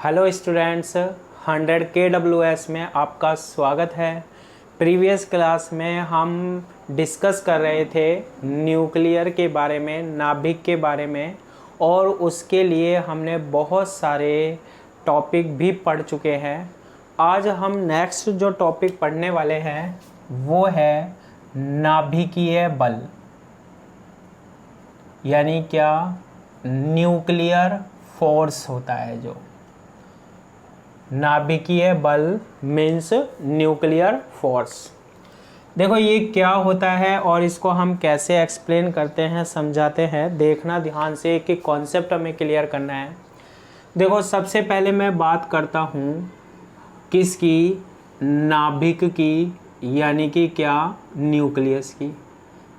Hello students, 100 KWS में आपका स्वागत है। प्रीवियस क्लास में हम डिस्कस कर रहे थे न्यूक्लियर के बारे में, नाभिक के बारे में, और उसके लिए हमने बहुत सारे टॉपिक भी पढ़ चुके हैं। आज हम नेक्स्ट जो टॉपिक पढ़ने वाले हैं वो है नाभिकीय बल, यानी क्या न्यूक्लियर फोर्स होता है। जो नाभिकीय बल मीन्स न्यूक्लियर फोर्स। देखो ये क्या होता है और इसको हम कैसे एक्सप्लेन करते हैं, समझाते हैं। देखना ध्यान से, एक एक कॉन्सेप्ट हमें क्लियर करना है। देखो सबसे पहले मैं बात करता हूँ किसकी, नाभिक की, यानी कि क्या, न्यूक्लियस की।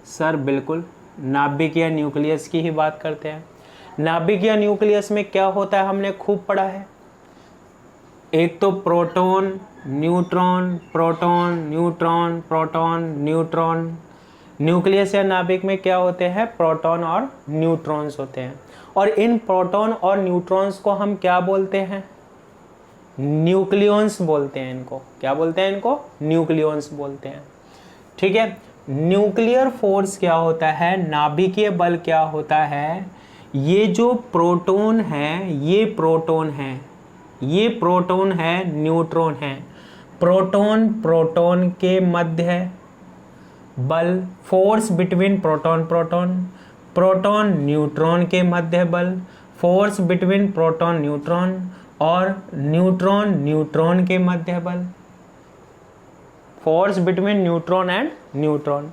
सर बिल्कुल, नाभिक या न्यूक्लियस की ही बात करते हैं। नाभिक या न्यूक्लियस में क्या होता है हमने खूब पढ़ा है। एक तो proton, neutron, proton, neutron, proton, neutron. Nucleus या नाभिक में क्या होते हैं, प्रोटॉन और न्यूट्रॉन्स होते हैं। और इन प्रोटॉन और न्यूट्रॉन्स को हम क्या बोलते हैं, न्यूक्लियॉन्स बोलते हैं। इनको क्या बोलते हैं, इनको न्यूक्लियॉन्स बोलते हैं। ठीक है। न्यूक्लियर फोर्स क्या होता है, नाभिकीय बल क्या होता है। ये जो प्रोटॉन है, ये प्रोटॉन है, ये प्रोटॉन है, न्यूट्रॉन है। प्रोटॉन प्रोटॉन के मध्य है बल, force between proton proton. Proton neutron के मध्य है बल, फोर्स बिटवीन प्रोटॉन न्यूट्रॉन। और न्यूट्रॉन न्यूट्रॉन के मध्य है बल, force between neutron and neutron.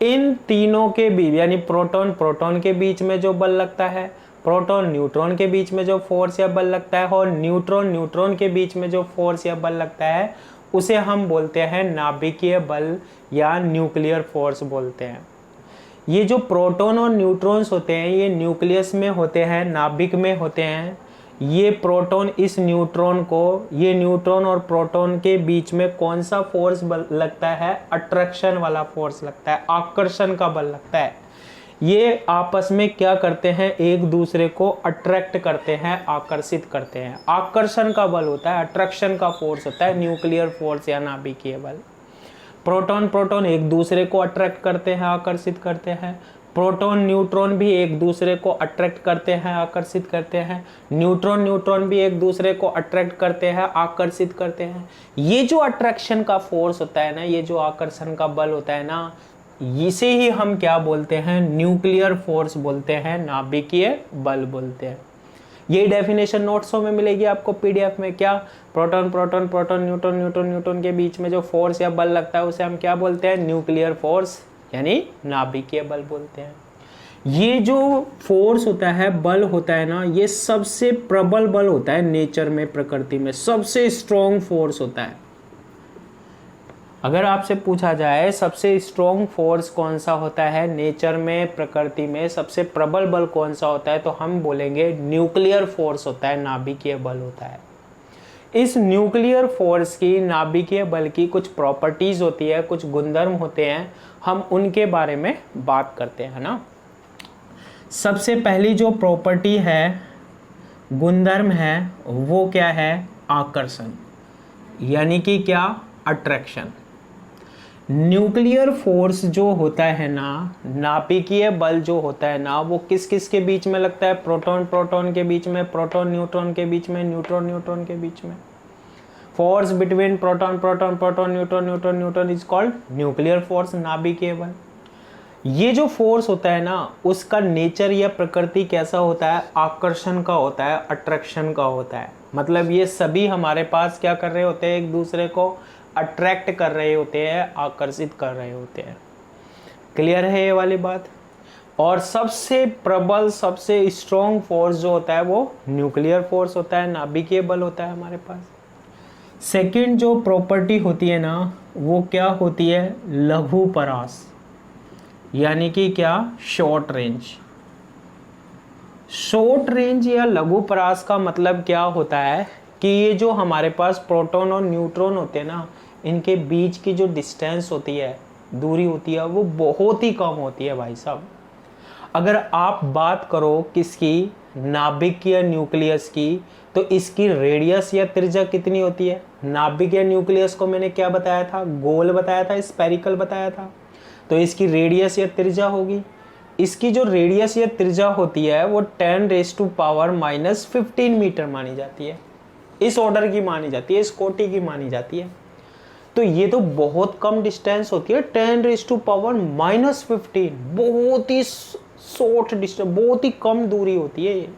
इन तीनों के बीच, यानी प्रोटॉन प्रोटॉन के बीच में जो बल लगता है, प्रोटॉन न्यूट्रॉन के बीच में जो फोर्स या बल लगता है, और न्यूट्रॉन न्यूट्रॉन के बीच में जो फोर्स या बल लगता है, उसे हम बोलते हैं नाभिकीय बल या न्यूक्लियर फोर्स बोलते हैं। ये जो प्रोटॉन और न्यूट्रॉन्स होते हैं ये न्यूक्लियस में होते हैं, नाभिक में होते हैं। ये प्रोटॉन इस न्यूट्रॉन को, ये न्यूट्रॉन और प्रोटॉन के बीच में कौन सा फोर्स लगता है, अट्रैक्शन वाला फोर्स लगता है, आकर्षण का बल लगता है। ये आपस में क्या करते हैं, एक दूसरे को अट्रैक्ट करते हैं, आकर्षित करते हैं। आकर्षण का बल होता है, अट्रैक्शन का फोर्स होता है न्यूक्लियर फोर्स या नाभिकीय बल। प्रोटॉन प्रोटॉन एक दूसरे को अट्रैक्ट करते हैं, आकर्षित करते हैं। प्रोटॉन न्यूट्रॉन भी एक दूसरे को अट्रैक्ट करते हैं, आकर्षित करते हैं। न्यूट्रॉन न्यूट्रॉन भी एक दूसरे को अट्रैक्ट करते हैं, आकर्षित करते हैं। ये जो अट्रैक्शन का फोर्स होता है ना, ये जो आकर्षण का बल होता है ना, इसे ही हम क्या बोलते हैं, न्यूक्लियर फोर्स बोलते हैं, नाभिकीय बल बोलते हैं। ये डेफिनेशन नोट्सों में मिलेगी आपको पीडीएफ में। क्या, proton proton proton neutron neutron neutron के बीच में जो फोर्स या बल लगता है उसे हम क्या बोलते हैं, न्यूक्लियर फोर्स, यानी नाभिकीय बल बोलते हैं। ये जो फोर्स होता है, बल होता है ना, ये सबसे प्रबल बल होता है नेचर में, प्रकृति में सबसे स्ट्रॉन्ग फोर्स होता है। अगर आपसे पूछा जाए सबसे स्ट्रॉन्ग फोर्स कौन सा होता है नेचर में, प्रकृति में सबसे प्रबल बल कौन सा होता है, तो हम बोलेंगे न्यूक्लियर फोर्स होता है, नाभिकीय बल होता है। इस न्यूक्लियर फोर्स की, नाभिकीय बल की कुछ प्रॉपर्टीज होती है, कुछ गुणधर्म होते हैं, हम उनके बारे में बात करते हैं ना। सबसे पहली जो प्रॉपर्टी है, गुणधर्म है, वो क्या है, आकर्षण, यानी कि क्या, अट्रैक्शन। न्यूक्लियर फोर्स जो होता है ना, नाभिकीय बल जो होता है ना, वो किस किस के बीच में लगता है, प्रोटॉन प्रोटॉन के बीच में, प्रोटॉन न्यूट्रॉन के बीच में, न्यूट्रॉन न्यूट्रॉन के बीच में। Force between proton proton proton neutron neutron neutron is called nuclear force, नाभिकीय बल। ये जो फोर्स होता है ना, उसका नेचर या प्रकृति कैसा होता है, आकर्षण का होता है, अट्रैक्शन का होता है। मतलब ये सभी हमारे पास क्या कर रहे होते हैं, एक दूसरे को अट्रैक्ट कर रहे होते हैं, आकर्षित कर रहे होते हैं। क्लियर है ये वाली बात। और सबसे प्रबल, सबसे स्ट्रॉन्ग फोर्स जो होता है वो न्यूक्लियर फोर्स होता है, नाभिकीय बल होता है हमारे पास। सेकंड जो प्रॉपर्टी होती है ना, वो क्या होती है, लघु परास, यानी कि क्या, शॉर्ट रेंज। शॉर्ट रेंज या लघु परास का मतलब क्या होता है कि ये जो हमारे पास प्रोटॉन और न्यूट्रॉन होते हैं ना, इनके बीच की जो डिस्टेंस होती है, दूरी होती है, वो बहुत ही कम होती है भाई साहब। अगर आप बात करो किसकी, नाभिक या न्यूक्लियस की, तो इसकी रेडियस या त्रिज्या कितनी होती है? नाभिक या न्यूक्लियस को मैंने क्या बताया था? गोल बताया था, स्फेरिकल बताया था। तो इसकी रेडियस या त्रिज्या होगी, इसकी जो रेडियस या त्रिज्या होती है वो 10⁻⁻15 मीटर मानी जाती है। इस ऑर्डर की मानी जाती है, इस कोटि की मानी जाती है। तो ये तो बहुत कम डिस्टेंस होती है, 10⁻⁻15, बहुत ही शॉर्ट डिस्टेंस, बहुत ही कम दूरी होती है ये।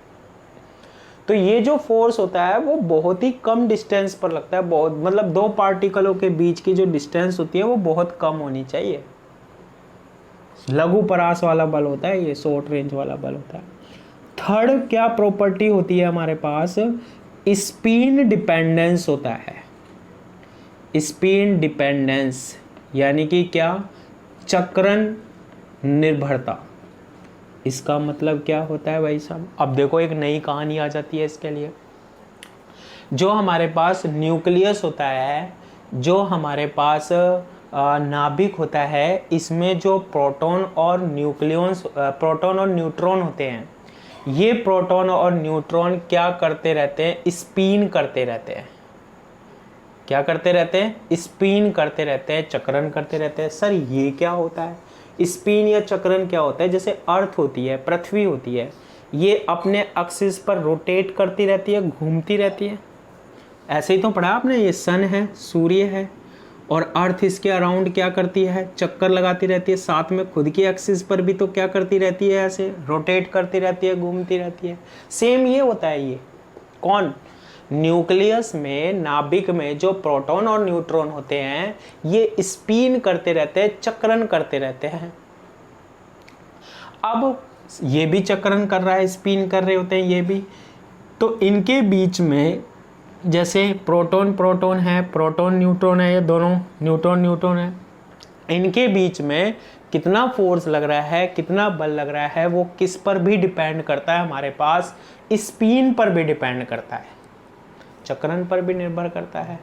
तो ये जो फोर्स होता है वो बहुत ही कम डिस्टेंस पर लगता है, बहुत मतलब दो पार्टिकलों के बीच की जो डिस्टेंस होती है वो बहुत कम होनी चाहिए। लघु परास वाला बल होता है ये, शॉर्ट रेंज वाला बल होता है। थर्ड क्या प्रॉपर्टी होती है हमारे पास? स्पिन डिपेंडेंस होता है। स्पिन डिपेंडेंस यानी कि क्या? चक्रण निर्भरता। इसका मतलब क्या होता है भाई साहब? अब देखो एक नई कहानी आ जाती है इसके लिए। जो हमारे पास न्यूक्लियस होता है, जो हमारे पास नाभिक होता है, इसमें जो प्रोटॉन और न्यूट्रॉन होते हैं, ये प्रोटॉन और न्यूट्रॉन क्या करते रहते हैं? स्पिन करते रहते हैं। क्या करते रहते हैं? स्पिन करते रहते हैं, चक्रण करते रहते हैं। सर ये क्या होता है? स्पिन या चक्रण क्या होता है? जैसे अर्थ होती है, पृथ्वी होती है, ये अपने एक्सिस पर रोटेट करती रहती है, घूमती रहती है। ऐसे ही तो पढ़ा आपने, ये सन है, सूर्य है, और अर्थ इसके अराउंड क्या करती है? चक्कर लगाती रहती है। साथ में खुद की एक्सिस पर भी तो क्या करती रहती है? ऐसे रोटेट करती रहती है, घूमती रहती है। सेम ये होता है। ये कौन? न्यूक्लियस में, नाभिक में जो प्रोटॉन और न्यूट्रॉन होते हैं, ये स्पिन करते रहते हैं, चक्रण करते रहते हैं। अब ये भी चक्रण कर रहा है, स्पिन कर रहे होते हैं ये भी। तो इनके बीच में जैसे प्रोटॉन प्रोटॉन है, प्रोटॉन न्यूट्रॉन है, ये दोनों न्यूट्रॉन न्यूट्रॉन है, इनके बीच में कितना फोर्स लग रहा है, कितना बल लग रहा है, वो किस पर भी डिपेंड करता है? हमारे पास स्पिन पर भी डिपेंड करता है, चक्रण पर भी निर्भर करता है।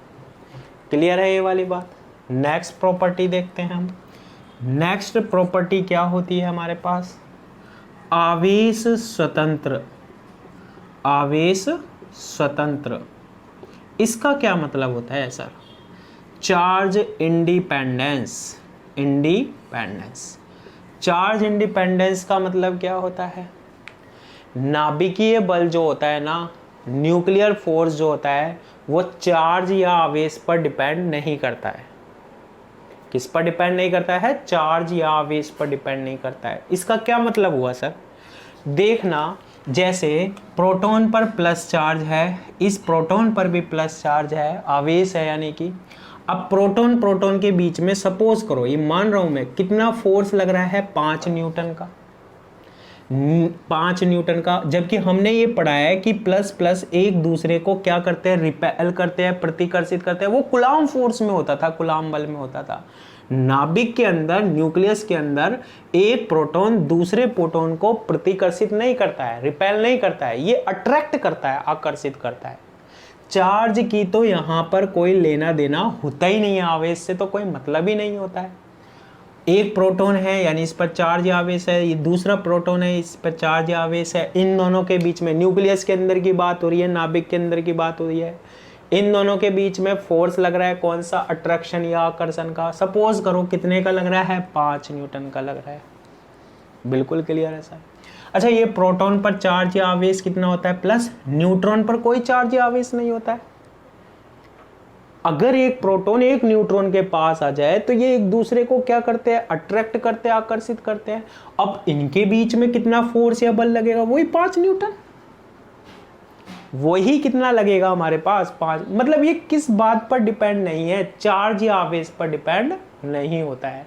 क्लियर है ये वाली बात? नेक्स्ट प्रॉपर्टी देखते हैं हम। नेक्स्ट प्रॉपर्टी क्या होती है हमारे पास? आवेश स्वतंत्र। आवेश स्वतंत्र, इसका क्या मतलब होता है sir? Charge independence. Independence, charge independence का मतलब क्या होता है? नाभिकीय बल जो होता है ना, न्यूक्लियर फोर्स जो होता है, वो चार्ज या आवेश पर डिपेंड नहीं करता है। किस पर डिपेंड नहीं करता है? चार्ज या आवेश पर डिपेंड नहीं करता है। इसका क्या मतलब हुआ सर? देखना, जैसे प्रोटॉन पर प्लस चार्ज है, इस प्रोटॉन पर भी प्लस चार्ज है, आवेश है यानी कि। अब प्रोटॉन प्रोटॉन के बीच में सपोज करो, ये मान रहा हूं मैं, कितना फोर्स लग रहा है? 5 न्यूटन का। 5 न्यूटन का, जबकि हमने ये पढ़ा है कि प्लस प्लस एक दूसरे को क्या करते हैं? रिपेल करते हैं, प्रतिकर्षित करते हैं। वो कूलाम फोर्स में होता था, कूलाम बल में होता था। नाभिक के अंदर, न्यूक्लियस के अंदर एक प्रोटॉन दूसरे प्रोटॉन को प्रतिकर्षित नहीं करता है, रिपेल नहीं करता है, ये अट्रैक्ट करता है, आकर्षित करता है। चार्ज की तो यहाँ पर कोई लेना देना होता ही नहीं है, आवेश से तो कोई मतलब ही नहीं होता है। एक प्रोटॉन है यानी इस पर चार्ज या आवेश है, ये दूसरा प्रोटॉन है, इस पर चार्ज या आवेश है। इन दोनों के बीच में, न्यूक्लियस के अंदर की बात हो रही है, नाभिक के अंदर की बात हो रही है, इन दोनों के बीच में फोर्स लग रहा है कौन सा? अट्रैक्शन या आकर्षण का। सपोज करो कितने का लग रहा है? 5 न्यूटन का लग रहा है। बिल्कुल क्लियर है सर? अच्छा, ये प्रोटॉन पर चार्ज या आवेश कितना होता है? प्लस। न्यूट्रॉन पर कोई चार्ज या आवेश नहीं होता है। अगर एक प्रोटॉन एक न्यूट्रॉन के पास आ जाए तो ये एक दूसरे को क्या करते हैं? अट्रैक्ट करते हैं, आकर्षित करते हैं। अब इनके बीच में कितना फोर्स या बल लगेगा? वही 5 न्यूटन। वही कितना लगेगा हमारे पास? 5। मतलब ये किस बात पर डिपेंड नहीं है? चार्ज या आवेश पर डिपेंड नहीं होता है,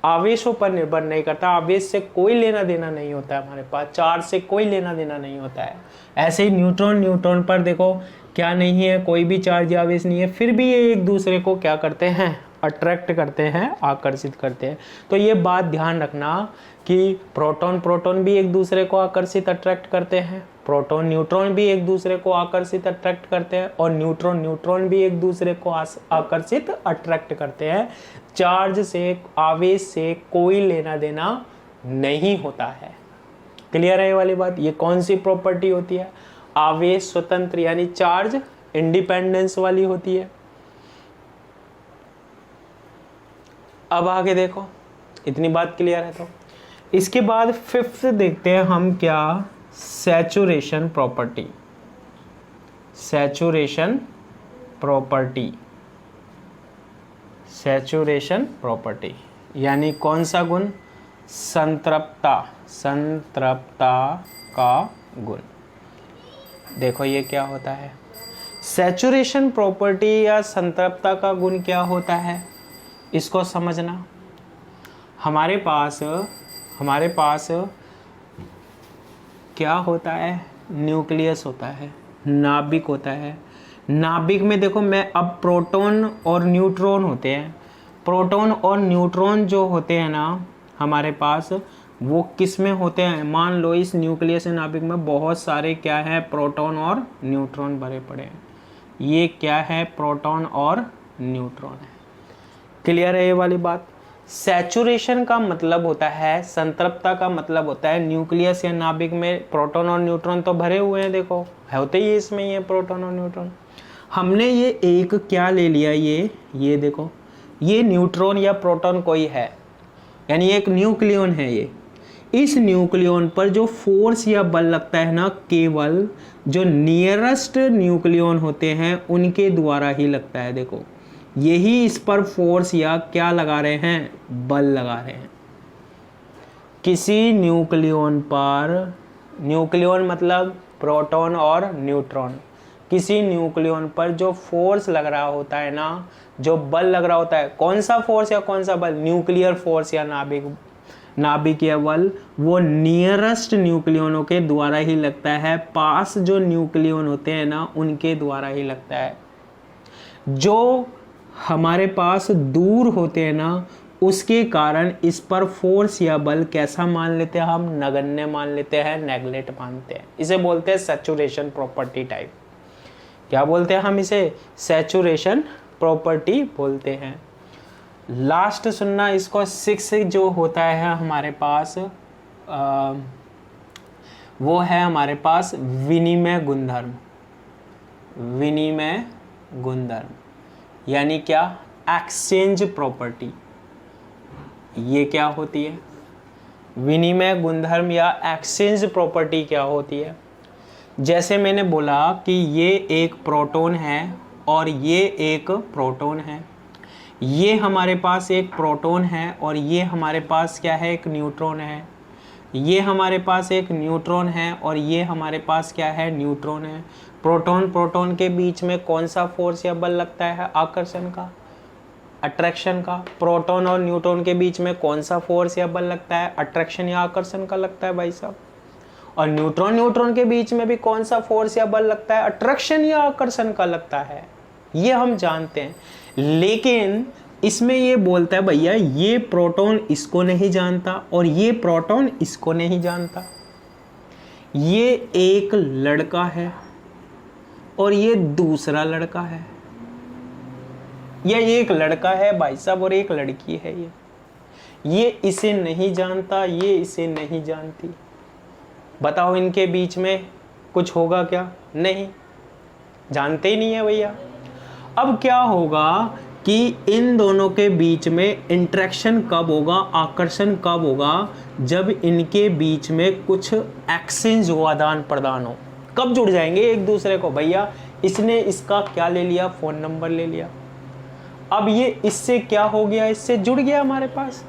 आवेशों पर निर्भर नहीं करता। आवेश से कोई लेना देना नहीं होता है हमारे पास, चार्ज से कोई लेना देना नहीं होता है। ऐसे ही न्यूट्रॉन पर देखो क्या नहीं है? कोई भी चार्ज या आवेश नहीं है, फिर भी ये एक दूसरे को क्या करते हैं? अट्रैक्ट करते हैं, आकर्षित करते हैं। तो ये बात ध्यान रखना कि प्रोटॉन भी एक दूसरे को आकर्षित, अट्रैक्ट करते हैं, प्रोटॉन न्यूट्रॉन भी एक दूसरे को आकर्षित, अट्रैक्ट करते हैं, और न्यूट्रॉन भी एक दूसरे को आकर्षित, अट्रैक्ट करते हैं। चार्ज से, आवेश से कोई लेना देना नहीं होता है। क्लियर है ये वाली बात? ये कौन सी प्रॉपर्टी होती है? आवेश स्वतंत्र यानी चार्ज इंडिपेंडेंस वाली होती है। अब आगे देखो, इतनी बात क्लियर है। तो इसके बाद फिफ्थ देखते हैं हम क्या, saturation property. Saturation property, saturation property यानी कौन सा गुण? संतृप्तता, संतृप्तता का गुण। देखो ये क्या होता है, सैचुरेशन प्रॉपर्टी या संतृप्तता का गुण क्या होता है, इसको समझना। हमारे पास क्या होता है, न्यूक्लियस होता है, नाभिक होता है। नाभिक में देखो मैं अब प्रोटॉन और न्यूट्रॉन होते हैं। प्रोटॉन और न्यूट्रॉन जो होते हैं ना हमारे पास, वो किस में होते हैं? मान लो इस न्यूक्लियस नाभिक में बहुत सारे क्या है, प्रोटॉन और न्यूट्रॉन भरे पड़े हैं। ये क्या है, प्रोटॉन और न्यूट्रॉन है। क्लियर है ये वाली बात? सैचुरेशन का मतलब होता है, संतृप्तता का मतलब होता है न्यूक्लियस या नाभिक में प्रोटॉन और न्यूट्रॉन तो भरे हुए हैं, देखो होते ही इसमें ये प्रोटॉन और न्यूट्रॉन। हमने ये एक क्या ले लिया, ये देखो ये न्यूट्रॉन या प्रोटॉन कोई है, यानी एक न्यूक्लियन है ये। इस न्यूक्लियन पर जो फोर्स या बल लगता है ना, केवल जो नियरेस्ट न्यूक्लियन होते हैं उनके द्वारा ही लगता है। देखो यही इस पर फोर्स या क्या लगा रहे हैं, बल लगा रहे हैं। किसी न्यूक्लियन पर, न्यूक्लियन मतलब प्रोटॉन और न्यूट्रॉन, किसी न्यूक्लियन पर जो फोर्स लग रहा होता है ना, जो बल लग रहा होता है, कौन सा फोर्स या कौन सा बल? न्यूक्लियर फोर्स या नाभिक या बल, वो नियरेस्ट न्यूक्लियनों के द्वारा ही लगता है। पास जो न्यूक्लियन होते हैं ना उनके द्वारा ही लगता है। जो हमारे पास दूर होते हैं ना, उसके कारण इस पर फोर्स या बल कैसा मान लेते हैं हम? नगण्य मान लेते हैं, नेगलेक्ट मानते हैं। इसे बोलते हैं सैचुरेशन प्रॉपर्टी टाइप। क्या बोलते हैं हम इसे? सैचुरेशन प्रॉपर्टी बोलते हैं। लास्ट सुनना इसको, 6 जो होता है हमारे पास, वो है हमारे पास विनिमय गुणधर्म। विनिमय गुणधर्म यानी क्या? Exchange property. ये क्या होती है? विनिमय गुणधर्म या एक्सचेंज प्रॉपर्टी क्या होती है? जैसे मैंने बोला कि ये एक प्रोटॉन है और ये एक प्रोटॉन है, ये हमारे पास एक प्रोटॉन है और ये हमारे पास क्या है, एक न्यूट्रॉन है। ये हमारे पास एक न्यूट्रॉन है और ये हमारे पास क्या है, न्यूट्रॉन है। प्रोटॉन प्रोटॉन के बीच में कौन सा फोर्स या बल लगता है? आकर्षण का, अट्रैक्शन का। प्रोटॉन और न्यूट्रॉन के बीच में कौन सा फोर्स या बल लगता है? अट्रैक्शन या आकर्षण का लगता है भाई साहब। और न्यूट्रॉन न्यूट्रॉन के बीच में भी कौन सा फोर्स या बल लगता है? अट्रैक्शन या आकर्षण का लगता है। ये हम जानते हैं, लेकिन इसमें ये बोलता है भैया ये प्रोटॉन इसको नहीं जानता और ये प्रोटॉन इसको नहीं जानता। ये एक लड़का है और ये दूसरा लड़का है, या ये एक लड़का है भाई साहब और एक लड़की है। ये इसे नहीं जानता, ये इसे नहीं जानती। बताओ इनके बीच में कुछ होगा क्या? नहीं, जानते ही नहीं है भैया। अब क्या होगा कि इन दोनों के बीच में इंटरेक्शन कब होगा, आकर्षण कब होगा? जब इनके बीच में कुछ एक्सचेंज हो, आदान प्रदान हो। कब जुड़ जाएंगे एक दूसरे को? भैया इसने इसका क्या ले लिया, फ़ोन नंबर ले लिया। अब ये इससे क्या हो गया, इससे जुड़ गया हमारे पास,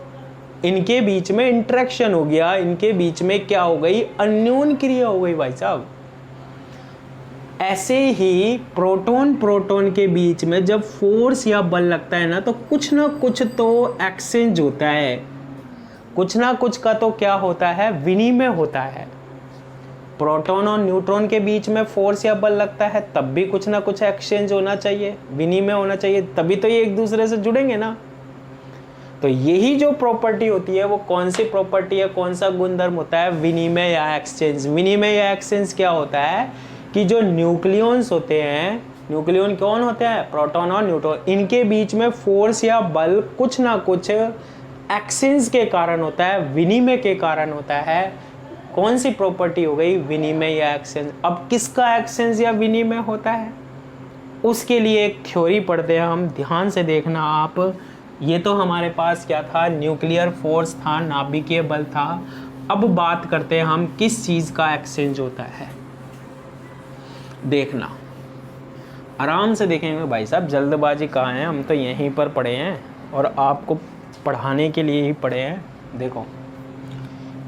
इनके बीच में इंटरेक्शन हो गया, इनके बीच में क्या हो गई, अन्योन क्रिया हो गई भाई साहब। ऐसे ही प्रोटॉन प्रोटॉन के बीच में जब फोर्स या बल लगता है ना, तो कुछ ना कुछ तो एक्सचेंज होता है, कुछ ना कुछ का तो क्या होता है, विनिमय होता है। प्रोटॉन और न्यूट्रॉन के बीच में फोर्स या बल लगता है, तब भी कुछ ना कुछ एक्सचेंज होना चाहिए, विनिमय होना चाहिए, तभी तो ये एक दूसरे से जुड़ेंगे ना। तो यही जो प्रॉपर्टी होती है वो कौन सी प्रॉपर्टी है, कौन सा गुणधर्म होता है? विनिमय या एक्सचेंज। विनिमय या एक्सचेंज क्या होता है कि जो न्यूक्लियॉन्स होते हैं, न्यूक्लियॉन कौन होते हैं, प्रोटॉन और न्यूट्रॉन, इनके बीच में फोर्स या बल कुछ ना कुछ एक्सचेंज के कारण होता है, विनिमय के कारण होता है। कौन सी प्रॉपर्टी हो गई, विनिमय या एक्सचेंज। अब किसका एक्सचेंज या विनिमय होता है, उसके लिए एक थ्योरी पढ़ते हैं हम, ध्यान से देखना आप। ये तो हमारे पास क्या था, न्यूक्लियर फोर्स था, नाभिकीय बल था। अब बात करते हैं हम किस चीज़ का एक्सचेंज होता है। देखना, आराम से देखेंगे भाई साहब, जल्दबाजी कहाँ है, हम तो यहीं पर पढ़े हैं और आपको पढ़ाने के लिए ही पढ़े हैं। देखो,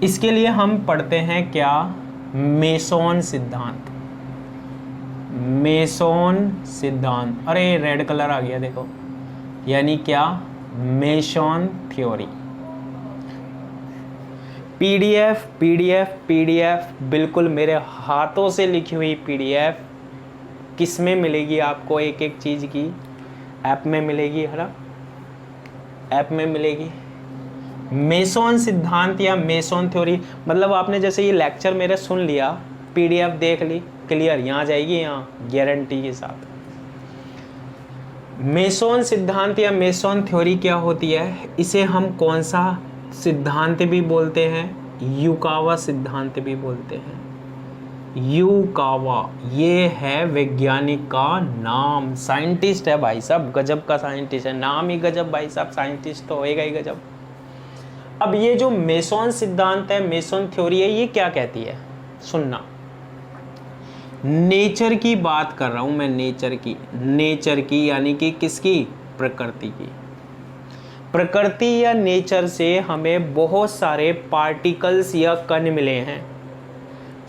इसके लिए हम पढ़ते हैं क्या, मेसोन सिद्धांत। मेसोन सिद्धांत, अरे रेड कलर आ गया देखो, यानी क्या, meson theory. PDF PDF PDF बिल्कुल मेरे हाथों से लिखी हुई पीडीएफ किस में मिलेगी आपको, एक एक चीज़ की ऐप में मिलेगी, है ना, ऐप में मिलेगी। मेसोन सिद्धांत या मेसोन थ्योरी, मतलब आपने जैसे ये लेक्चर मेरे सुन लिया, पीडीएफ देख ली, क्लियर, यहाँ जाएगी, यहाँ गारंटी के साथ। मेसोन सिद्धांत या मेसोन थ्योरी क्या होती है, इसे हम कौन सा सिद्धांत भी बोलते हैं, युकावा सिद्धांत भी बोलते हैं। युकावा, ये है वैज्ञानिक का नाम, साइंटिस्ट है भाई साहब, गजब का साइंटिस्ट है, नाम ही गजब भाई साहब, साइंटिस्ट तो होएगा ही गजब। अब ये जो मेसोन सिद्धांत है, मेसोन थ्योरी है, ये क्या कहती है, सुनना। नेचर की बात कर रहा हूं मैं, नेचर की यानी कि किसकी, प्रकृति की। प्रकृति या नेचर से हमें बहुत सारे पार्टिकल्स या कण मिले हैं।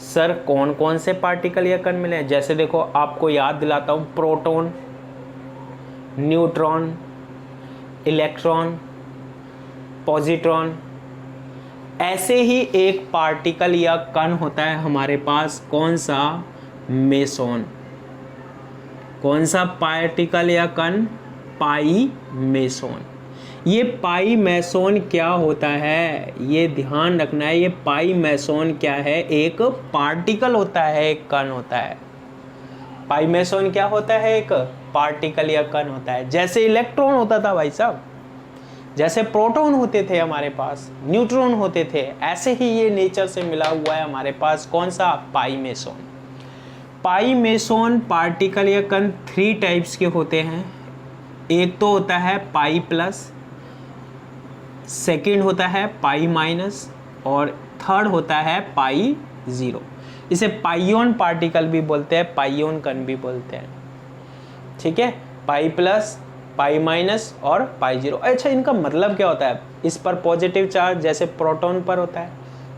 सर कौन कौन से पार्टिकल या कण मिले हैं, जैसे देखो आपको याद दिलाता हूं, प्रोटॉन, न्यूट्रॉन, इलेक्ट्रॉन, पॉजिट्रॉन। ऐसे ही एक पार्टिकल या कण होता है हमारे पास, कौन सा, मेसोन। कौन सा पार्टिकल या कण, पाई मेसोन। ये पाई मेसोन क्या होता है, ये ध्यान रखना है, ये पाई मेसोन क्या है, एक पार्टिकल होता है, एक कण होता है। पाई मेसोन क्या होता है, एक पार्टिकल या कण होता है। जैसे इलेक्ट्रॉन होता था भाई साहब, जैसे प्रोटॉन होते थे हमारे पास, न्यूट्रॉन होते थे, ऐसे ही ये नेचर से मिला हुआ है हमारे पास, कौन सा, पाई मेसोन। पाई मेसोन पार्टिकल या कण 3 टाइप्स के होते हैं। एक तो होता है पाई प्लस, सेकंड होता है पाई माइनस, और थर्ड होता है पाई जीरो। इसे पाइयोन पार्टिकल भी बोलते हैं, पाइयोन कण भी बोलते हैं, ठीक है। पाई प्लस, पाई माइनस और पाई जीरो। अच्छा, इनका मतलब क्या होता है, इस पर पॉजिटिव चार्ज जैसे प्रोटॉन पर होता है,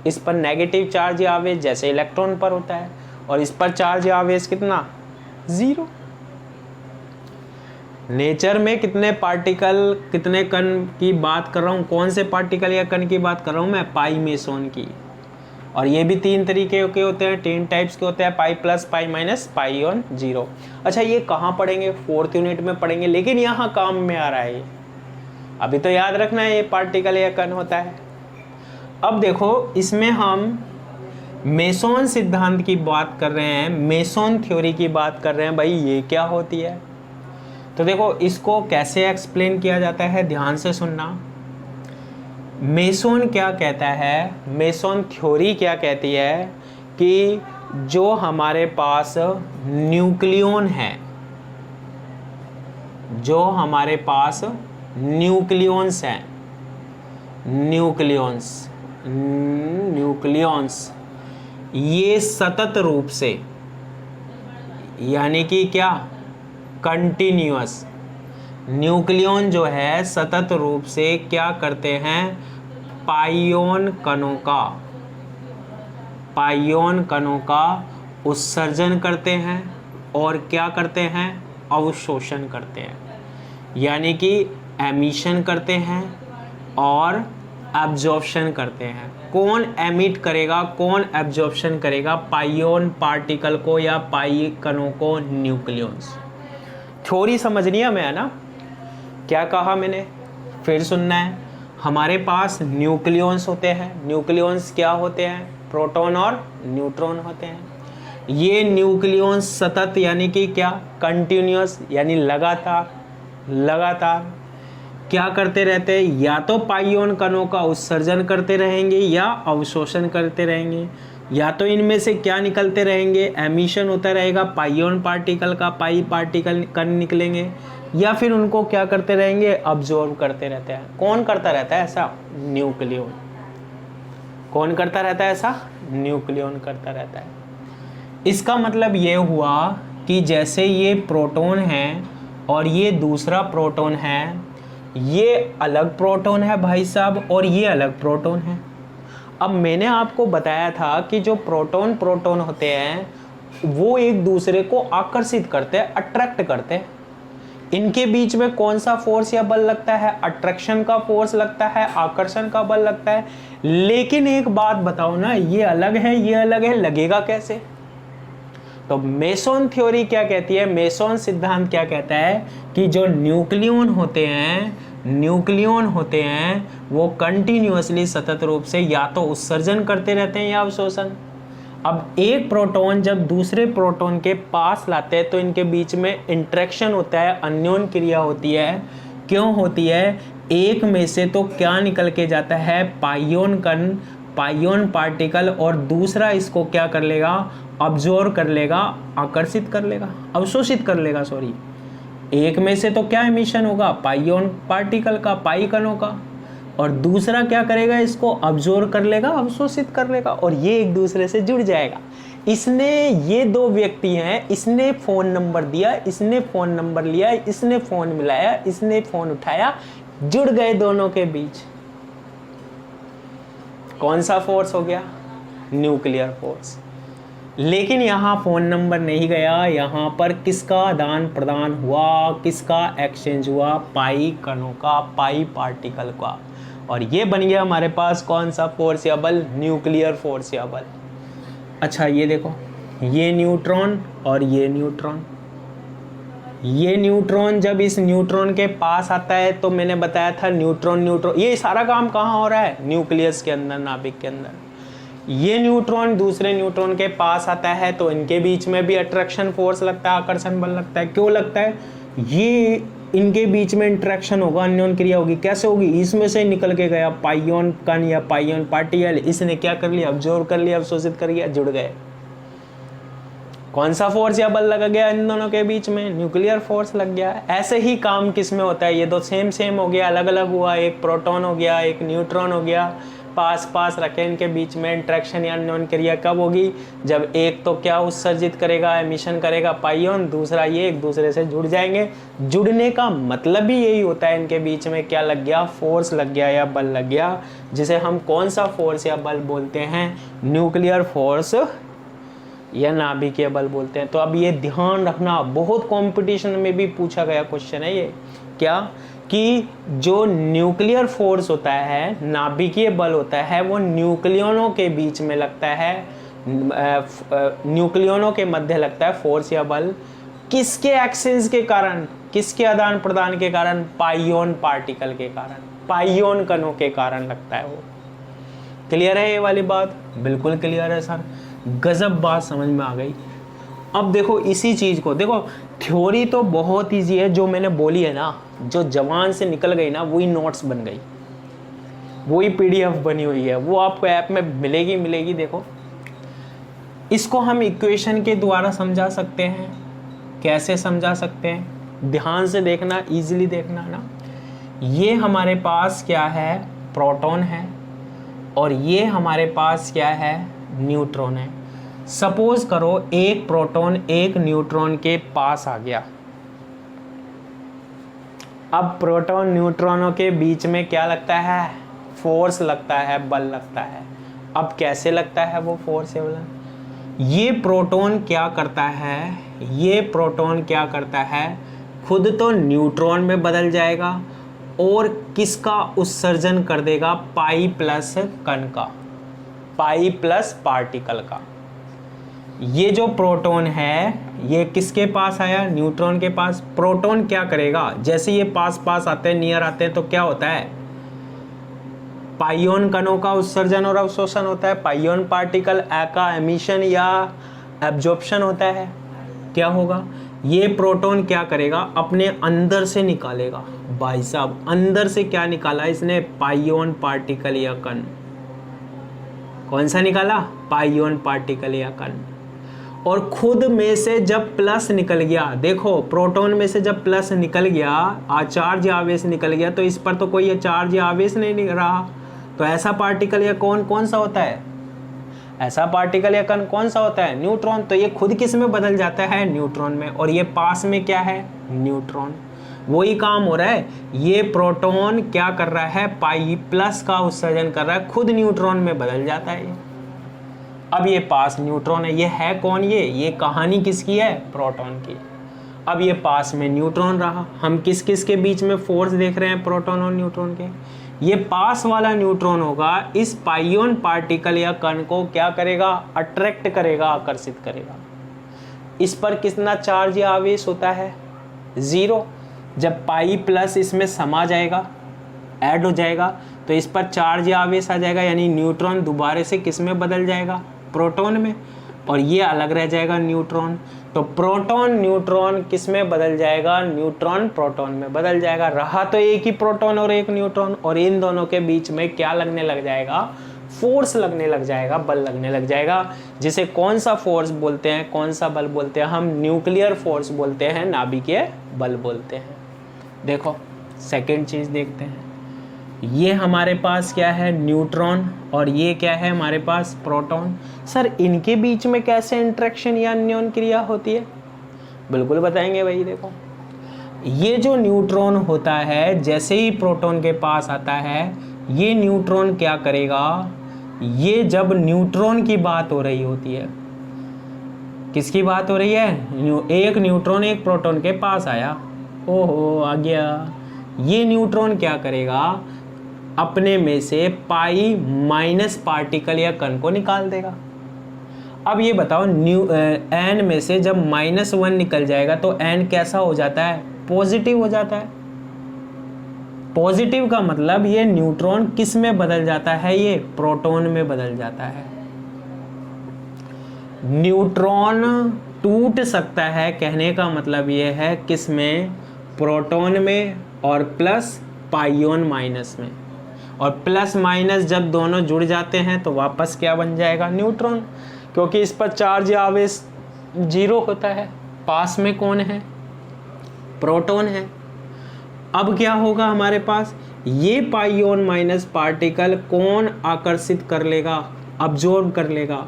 इस पर नेगेटिव चार्ज या आवेश जैसे इलेक्ट्रॉन पर होता है, और इस पर चार्ज या आवेश कितना, जीरो। नेचर में कितने पार्टिकल, कितने कण की बात कर रहा हूँ, कौन से पार्टिकल या कण की बात कर रहा हूँ मैं, पाई मेसोन की। और ये भी 3 तरीके के होते हैं, 3 टाइप्स के होते हैं, pi plus, pi minus, pi on zero. अच्छा, ये कहाँ पढ़ेंगे, 4th यूनिट में पढ़ेंगे, लेकिन यहाँ काम में आ रहा है ये, अभी तो याद रखना है, ये पार्टिकल या कण होता है। अब देखो, इसमें हम मेसोन सिद्धांत की बात कर रहे हैं, मेसोन थ्योरी की बात कर रहे हैं, भाई ये क्या होती है। तो देखो, इसको कैसे एक्सप्लेन किया जाता है, ध्यान से सुनना। मेसोन क्या कहता है, मेसोन थ्योरी क्या कहती है कि जो हमारे पास न्यूक्लियन है, जो हमारे पास न्यूक्लियंस हैं, न्यूक्लियंस ये सतत रूप से, यानी कि क्या, कंटिन्यूअस, न्यूक्लियन जो है सतत रूप से क्या करते हैं, पाइयोन कणों का उत्सर्जन करते हैं और क्या करते हैं, अवशोषण करते हैं, यानी कि एमिशन करते हैं और एब्जॉर्प्शन करते हैं। कौन एमिट करेगा, कौन एब्जॉर्प्शन करेगा, पाइयोन पार्टिकल को या पाई कणों को, न्यूक्लियंस। थ्योरी समझनी है हमें, है ना, क्या कहा मैंने, फिर सुनना है। हमारे पास न्यूक्लियंस होते हैं, न्यूक्लियंस क्या होते हैं, प्रोटॉन और न्यूट्रॉन होते हैं। ये न्यूक्लियंस सतत यानी कि क्या, कंटिन्यूअस यानी लगातार क्या करते रहते हैं, या तो पाइयोन कणों का उत्सर्जन करते रहेंगे या अवशोषण करते रहेंगे, या तो इनमें से क्या निकलते रहेंगे, एमिशन होता रहेगा पाइयोन पार्टिकल का, पाई पार्टिकल कण निकलेंगे, या फिर उनको क्या करते रहेंगे, अब्जॉर्ब करते रहते हैं। कौन करता रहता है ऐसा, न्यूक्लियन। कौन करता रहता है ऐसा, न्यूक्लियन करता रहता है। इसका मतलब ये हुआ कि जैसे ये प्रोटॉन है और ये दूसरा प्रोटॉन है, ये अलग प्रोटॉन है भाई साहब और ये अलग प्रोटॉन है। अब मैंने आपको बताया था कि जो प्रोटॉन प्रोटॉन होते हैं वो एक दूसरे को आकर्षित करते हैं, अट्रैक्ट करते हैं। इनके बीच में कौन सा फोर्स या बल लगता है, अट्रैक्शन का फोर्स लगता है, आकर्षण का बल लगता है। लेकिन एक बात बताओ ना, ये अलग है ये अलग है, लगेगा कैसे? तो मेसोन थ्योरी क्या कहती है, मेसोन सिद्धांत क्या कहता है कि जो न्यूक्लियन होते हैं वो कंटिन्यूअसली सतत रूप से या तो उत्सर्जन करते रहते हैं या अवशोषण। अब एक प्रोटॉन जब दूसरे प्रोटॉन के पास लाते हैं तो इनके बीच में इंटरेक्शन होता है, अन्योन क्रिया होती है। क्यों होती है? एक में से तो क्या निकल के जाता है, पाइयोन कण, पाइयोन पार्टिकल, और दूसरा इसको क्या कर लेगा, अब्जॉर्ब कर लेगा, आकर्षित कर लेगा, अवशोषित कर लेगा, सॉरी। एक में से तो क्या एमिशन होगा, पाइयोन पार्टिकल का, पाई कणों का, और दूसरा क्या करेगा, इसको अब्जॉर्ब कर लेगा, अवशोषित कर लेगा, और ये एक दूसरे से जुड़ जाएगा। इसने, ये दो व्यक्ति हैं, इसने फोन नंबर दिया, इसने फोन नंबर लिया, इसने फोन मिलाया, इसने फोन उठाया, जुड़ गए दोनों के बीच। कौन सा फोर्स हो गया, न्यूक्लियर फोर्स। लेकिन यहाँ फोन नंबर नहीं गया, यहाँ पर किसका आदान प्रदान हुआ, किसका एक्सचेंज हुआ, पाई कणों का, पाई पार्टिकल का, और ये बन गया हमारे पास कौन सा फोर्स या बल, न्यूक्लियर फोर्स या बल। अच्छा ये देखो, ये न्यूट्रॉन और ये न्यूट्रॉन, ये न्यूट्रॉन जब इस न्यूट्रॉन के पास आता है तो मैंने बताया था न्यूट्रॉन न्यूट्रॉन, ये सारा काम कहाँ हो रहा है, न्यूक्लियस के अंदर, नाभिक के अंदर। ये न्यूट्रॉन दूसरे न्यूट्रॉन के पास आता है तो इनके बीच में भी अट्रैक्शन फोर्स लगता है, आकर्षण बल लगता है। क्यों लगता है? ये इनके बीच में इंटरेक्शन होगा, अन्योन क्रिया होगी। कैसे होगी? इसमें से निकल के गया पाइयोन कण या पाइयोन पार्टिकल, इसने क्या कर लिया, अब्जॉर्ब कर लिया, अवशोषित कर लिया, जुड़ गए। कौन सा फोर्स या बल लगा गया इन दोनों के बीच में, न्यूक्लियर फोर्स लग गया। ऐसे ही काम किस में होता है, ये दो सेम हो गया, अलग अलग हुआ, एक प्रोटॉन हो गया, एक न्यूट्रॉन हो गया, पास पास रखे, इनके बीच में इंटरेक्शन या अन्योन क्रिया कब होगी, जब एक तो क्या उत्सर्जित करेगा, एमिशन करेगा पाइयोन, दूसरा ये एक दूसरे से जुड़ जाएंगे। जुड़ने का मतलब भी यही होता है, इनके बीच में क्या लग गया, फोर्स लग गया या बल लग गया, जिसे हम कौन सा फोर्स या बल बोलते हैं, न्यूक्लियर फोर्स या नाभिकीय बल बोलते हैं। तो अब ये ध्यान रखना, बहुत कंपटीशन में भी पूछा गया क्वेश्चन है ये, क्या कि जो न्यूक्लियर फोर्स होता है, नाभिकीय बल होता है, वो न्यूक्लियनों के बीच में लगता है, न्यूक्लियनों के मध्य लगता है फोर्स या बल। किसके एक्शंस के कारण, किसके आदान प्रदान के कारण, पाइयोन पार्टिकल के कारण, पाइयोन कणों के कारण लगता है वो। क्लियर है ये वाली बात? बिल्कुल क्लियर है सर, गजब बात समझ में आ गई। अब देखो इसी चीज को देखो, थ्योरी तो बहुत इजी है, जो मैंने बोली है ना, जो जवान से निकल गई ना, वही नोट्स बन गई, वही पीडीएफ बनी हुई है, वो आपको ऐप में मिलेगी। देखो इसको हम इक्वेशन के द्वारा समझा सकते हैं। कैसे समझा सकते हैं? ध्यान से देखना, इजीली देखना ना। ये हमारे पास क्या है, प्रोटॉन है, और ये हमारे पास क्या है, न्यूट्रॉन है। सपोज करो एक प्रोटॉन एक न्यूट्रॉन के पास आ गया। अब प्रोटॉन न्यूट्रॉनों के बीच में क्या लगता है, फोर्स लगता है, बल लगता है। अब कैसे लगता है वो फोर्स या बल? ये प्रोटॉन क्या करता है, ये प्रोटॉन क्या करता है, खुद तो न्यूट्रॉन में बदल जाएगा और किसका उत्सर्जन कर देगा, पाई प्लस कण का, पाई प्लस पार्टिकल का। ये जो प्रोटॉन है ये किसके पास आया, न्यूट्रॉन के पास। प्रोटॉन क्या करेगा, जैसे ये पास पास आते हैं, नियर आते हैं, तो क्या होता है, पाइयोन कणों का उत्सर्जन और अवशोषण होता है, पाइयोन पार्टिकल का एमिशन या एब्जॉर्प्शन होता है। क्या होगा, ये प्रोटॉन क्या करेगा, अपने अंदर से निकालेगा, भाई साहब अंदर से क्या निकाला इसने, पाइयोन पार्टिकल या कण। कौन सा निकाला, पाइयोन पार्टिकल या कण। और खुद में से जब प्लस निकल गया, देखो प्रोटॉन में से जब प्लस निकल गया, चार्ज या आवेश निकल गया, तो इस पर तो कोई चार्ज या आवेश नहीं रहा। तो ऐसा पार्टिकल या कौन सा होता है, ऐसा पार्टिकल या कण कौन सा होता है, न्यूट्रॉन। तो ये खुद किस में बदल जाता है, न्यूट्रॉन में। और ये पास में क्या है, न्यूट्रॉन। वही काम हो रहा है, ये प्रोटॉन क्या कर रहा है, पाई प्लस का उत्सर्जन कर रहा है, खुद न्यूट्रॉन में बदल जाता है ये। अब ये पास न्यूट्रॉन है, ये है कौन, ये कहानी किसकी है, प्रोटॉन की। अब ये पास में न्यूट्रॉन रहा। हम किस किस के बीच में फोर्स देख रहे हैं, प्रोटॉन और न्यूट्रॉन के। ये पास वाला न्यूट्रॉन होगा, इस पाइयोन पार्टिकल या कण को क्या करेगा, अट्रैक्ट करेगा, आकर्षित करेगा। इस पर कितना चार्ज या आवेश होता है, 0। जब पाई प्लस इसमें समा जाएगा, ऐड हो जाएगा, तो इस पर चार्ज या आवेश आ जाएगा, यानी न्यूट्रॉन दोबारा से किस में बदल जाएगा, प्रोटॉन में। और ये अलग रह जाएगा न्यूट्रॉन। तो प्रोटॉन न्यूट्रॉन किस में बदल जाएगा, न्यूट्रॉन प्रोटॉन में बदल जाएगा। रहा तो एक ही प्रोटॉन और एक न्यूट्रॉन, और इन दोनों के बीच में क्या लगने लग जाएगा, फोर्स लगने लग जाएगा, बल लगने लग जाएगा। जिसे कौन सा फोर्स बोलते हैं, कौन सा बल बोलते हैं, हम न्यूक्लियर फोर्स बोलते हैं, नाभिकीय बल बोलते हैं। देखो सेकेंड चीज देखते हैं, ये हमारे पास क्या है, न्यूट्रॉन, और ये क्या है हमारे पास, प्रोटॉन। सर इनके बीच में कैसे इंटरेक्शन या अन्योन क्रिया होती है, बिल्कुल बताएंगे भाई। देखो ये जो न्यूट्रॉन होता है, जैसे ही प्रोटॉन के पास आता है, ये न्यूट्रॉन क्या करेगा, ये जब न्यूट्रॉन की बात हो रही होती है, किसकी बात हो रही है, एक न्यूट्रॉन एक प्रोटॉन के पास आया, ओहो आ गया, ये न्यूट्रॉन क्या करेगा, अपने में से पाई माइनस पार्टिकल या कण को निकाल देगा। अब ये बताओ एन में से जब -1 निकल जाएगा तो एन कैसा हो जाता है, पॉजिटिव हो जाता है। पॉजिटिव का मतलब ये न्यूट्रॉन किस में बदल जाता है, ये प्रोटॉन में बदल जाता है। न्यूट्रॉन टूट सकता है, कहने का मतलब ये है किस में, प्रोटॉन में, और प्लस पाइयोन माइनस में। और प्लस माइनस जब दोनों जुड़ जाते हैं तो वापस क्या बन जाएगा, न्यूट्रॉन, क्योंकि इस पर चार्ज या आवेश 0 होता है। पास में कौन है, प्रोटॉन है। अब क्या होगा हमारे पास, ये पाइयोन माइनस पार्टिकल कौन आकर्षित कर लेगा, अब्जॉर्ब कर लेगा,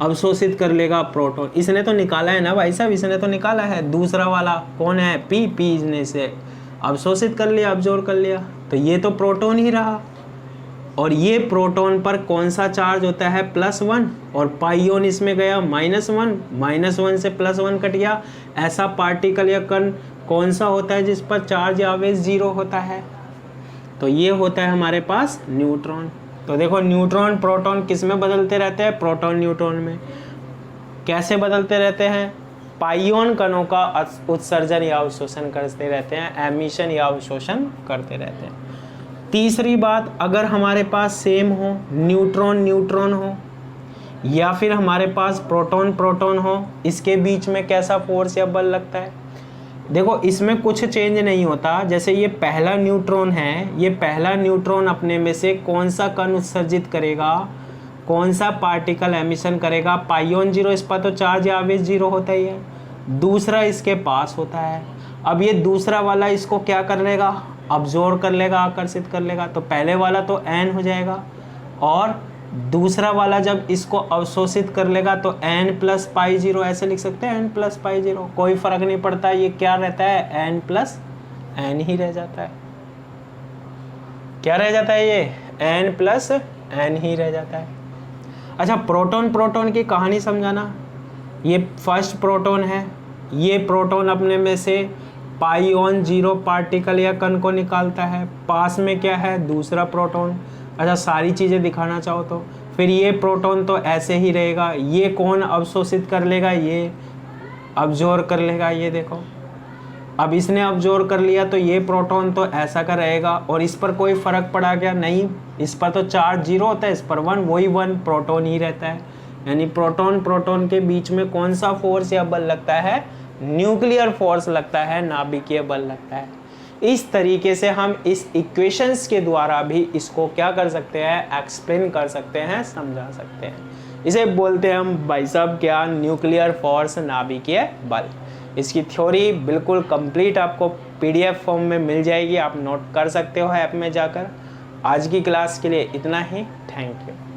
अवशोषित कर लेगा, प्रोटॉन। इसने तो निकाला है ना भाई साहब, इसने तो निकाला है। दूसरा वाला कौन है, पी इसने से अवशोषित कर लिया, अब्जॉर्ब कर लिया, तो ये तो प्रोटॉन ही रहा। और ये प्रोटॉन पर कौन सा चार्ज होता है, +1, और पाइयोन इसमें गया -1, -1 से +1 कट गया। ऐसा पार्टिकल या कण कौन सा होता है जिस पर चार्ज या आवेश 0 होता है, तो ये होता है हमारे पास न्यूट्रॉन। तो देखो न्यूट्रॉन प्रोटॉन किस में बदलते रहते हैं, प्रोटॉन न्यूट्रॉन में। कैसे बदलते रहते हैं, पाइयोन कणों का उत्सर्जन या अवशोषण करते रहते हैं, एमिशन या अवशोषण करते रहते हैं। तीसरी बात, अगर हमारे पास सेम हो, न्यूट्रॉन न्यूट्रॉन हो, या फिर हमारे पास प्रोटॉन प्रोटॉन हो, इसके बीच में कैसा फोर्स या बल लगता है। देखो इसमें कुछ चेंज नहीं होता। जैसे ये पहला न्यूट्रॉन है, ये पहला न्यूट्रॉन अपने में से कौन सा कण उत्सर्जित करेगा, कौन सा पार्टिकल एमिशन करेगा, पाइयोन 0, इस पर तो चार्ज या आवेश 0 होता ही है। दूसरा इसके पास होता है। अब ये दूसरा वाला इसको क्या कर लेगा, अब्जॉर्ब कर लेगा, आकर्षित कर लेगा। तो पहले वाला तो n हो जाएगा, और दूसरा वाला जब इसको अवशोषित कर लेगा तो n + π0, ऐसे लिख सकते हैं, n + π0, कोई फर्क नहीं पड़ता, ये क्या रहता है, n + n ही रह जाता है। क्या रह जाता है, ये n + n ही रह जाता है। अच्छा, प्रोटॉन प्रोटॉन की कहानी समझाना। ये फर्स्ट प्रोटॉन है, ये प्रोटॉन अपने में से पाइयोन 0 पार्टिकल या कण को निकालता है। पास में क्या है, दूसरा प्रोटॉन। अच्छा, सारी चीज़ें दिखाना चाहो तो फिर ये प्रोटॉन तो ऐसे ही रहेगा। ये कौन अवशोषित कर लेगा, ये अब्जॉर्ब कर लेगा। ये देखो, अब इसने अब्जॉर्ब कर लिया तो ये प्रोटॉन तो ऐसा का रहेगा, और इस पर कोई फर्क पड़ा क्या, नहीं। इस पर तो चार्ज 0 होता है, इस पर 1, वही 1 प्रोटॉन ही रहता है। यानी प्रोटॉन प्रोटॉन के बीच में कौन सा फोर्स या बल लगता है, न्यूक्लियर फोर्स लगता है, नाभिकीय बल लगता है। इस तरीके से हम इस इक्वेशंस के द्वारा भी इसको क्या कर सकते हैं, एक्सप्लेन कर सकते हैं, समझा सकते हैं। इसे बोलते हैं हम भाई साहब क्या, न्यूक्लियर फोर्स, नाभिकीय बल। इसकी थ्योरी बिल्कुल कंप्लीट आपको पीडीएफ फॉर्म में मिल जाएगी, आप नोट कर सकते हो ऐप में जाकर। आज की क्लास के लिए इतना ही, थैंक यू।